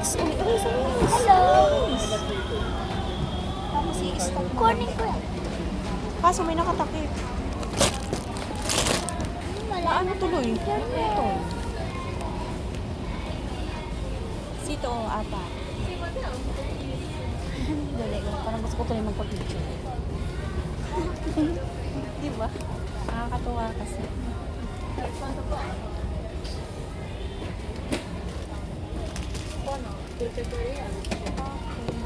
Nice! Uy, nice! Hello! Nice! Tapos i-stop mo. Kunin ko yan. Kaso may nakatakip. Ano tuloy? Ito. Sito, apa. Dali, parang gusto ko tuloy magpag-picture. Di ba? Nakakatuwa kasi. Okay.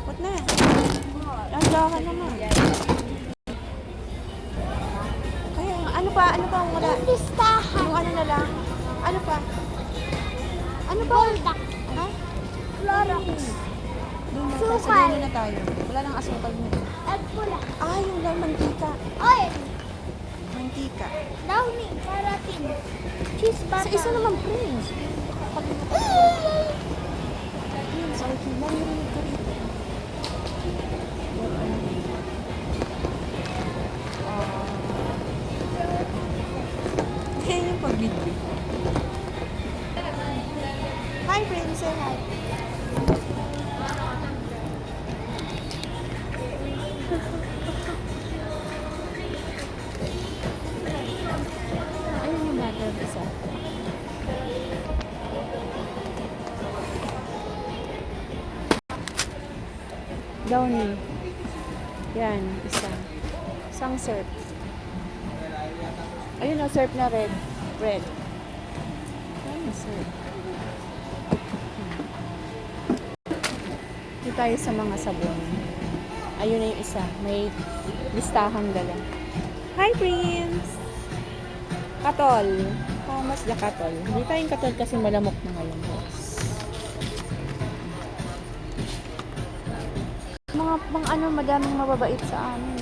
What na? Andahan naman. Kaya, ano pa? Ano pa ang wala? Listahan. Yung ano na lang? Ano pa? Ano pa? Buldak. Ha? Clorox. Doon na tayo. Sa Sukal. dulo na tayo. Wala nang asukal mo. At pula. Ah, yung lang mantika. Oy! Mantika. Downy. Karatin. Cheese Sa butter. isa naman, Prince. Kakalimutan ko. Prince, ay, narinig ka rito. Kaya yung pag-video. Hi, Prince. Say hi. Ayun yung battle isa. Downy. Yan, isa. Isang surf. Ayun ang surf na red. Red. Ayun ang surf. Dito tayo sa mga sabon. Ayun na yung isa. May listahang dala. Hi, Prince! Katol. Thomas the Katol. Hindi tayong katol kasi malamok na ngayon. Mga ano, madaming mababait sa amin.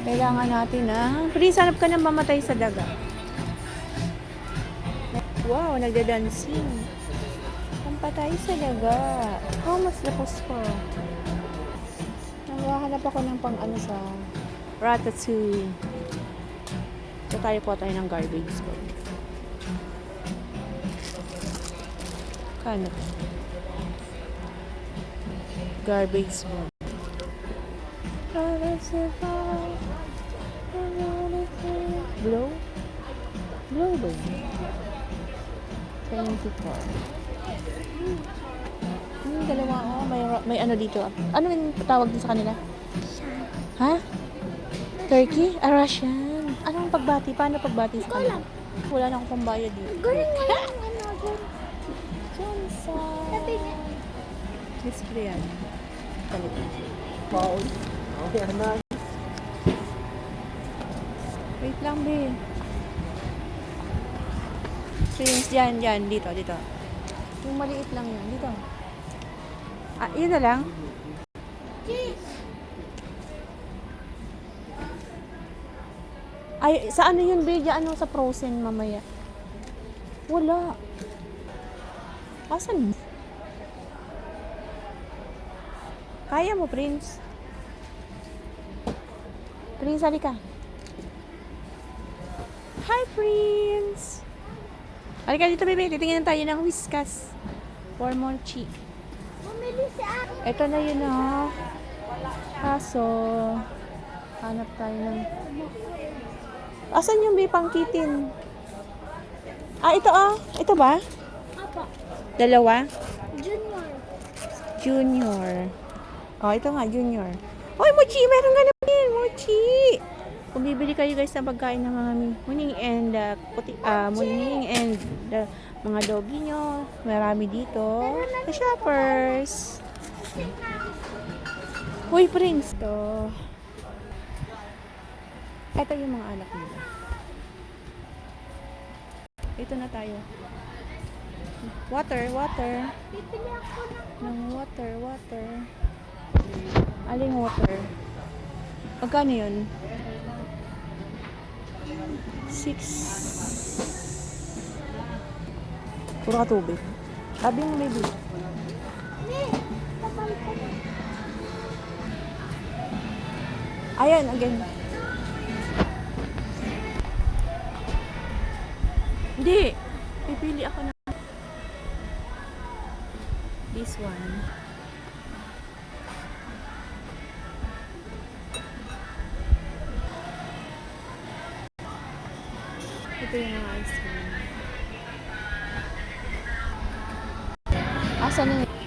Kailangan natin, Prince, hanap ka ng mamatay sa daga. Wow, nagda-dancing. Pampatay sa daga. Thomas the Cusco. Naghahanap ako ng pang ano sa Ratatouille. So tayo po tayo ng garbage bag. Kano? Garbage bag. Blow? Blow ba yun? 24. Dalawa ako. May ano dito. Ano yung tawag din sa kanila? Ha? Turkey? Russian. Anong pagbati? Paano pagbati sa kanila? Wala na akong pambayad dito. Galing nga yung ano dyan. Johnson. Sabi niya. Display yan. Palit. Wow. Okay, na. Wait lang, be. Prince, dyan. Dito. Yung maliit lang yan. Dito. Ah, yun na lang. Cheese. Ay, sa ano yun, be? Ano sa frozen mamaya? Wala. Asan? Kaya mo, Prince. Prince, halika. Hi, Prince! Halika dito, baby. Titingnan tayo ng Whiskas. For mochi. Bumili si Aki. Ito na yun, Kaso, hanap tayo ng... Asan yung may pangkitin? Ah, ito, Ito ba? Apa. Dalawa? Junior. Junior. Oh, ito nga, Junior. Hoy, mochi! Meron ka naman! Mochi! Kung bibili kayo guys ng pagkain ng mga muning and muning and mga doggy nyo, marami dito. The shoppers. Hoy, Prince. Ito yung mga anak nila. Ito na tayo. Water. Bibili ako ng Water. Aling water? Magkano yun? 6. Puro ka tubig. Sabi mo maybe. Ayan, again. Hindi. Pipili ako na. This one. Ito yung mga ice cream. Asan na yun?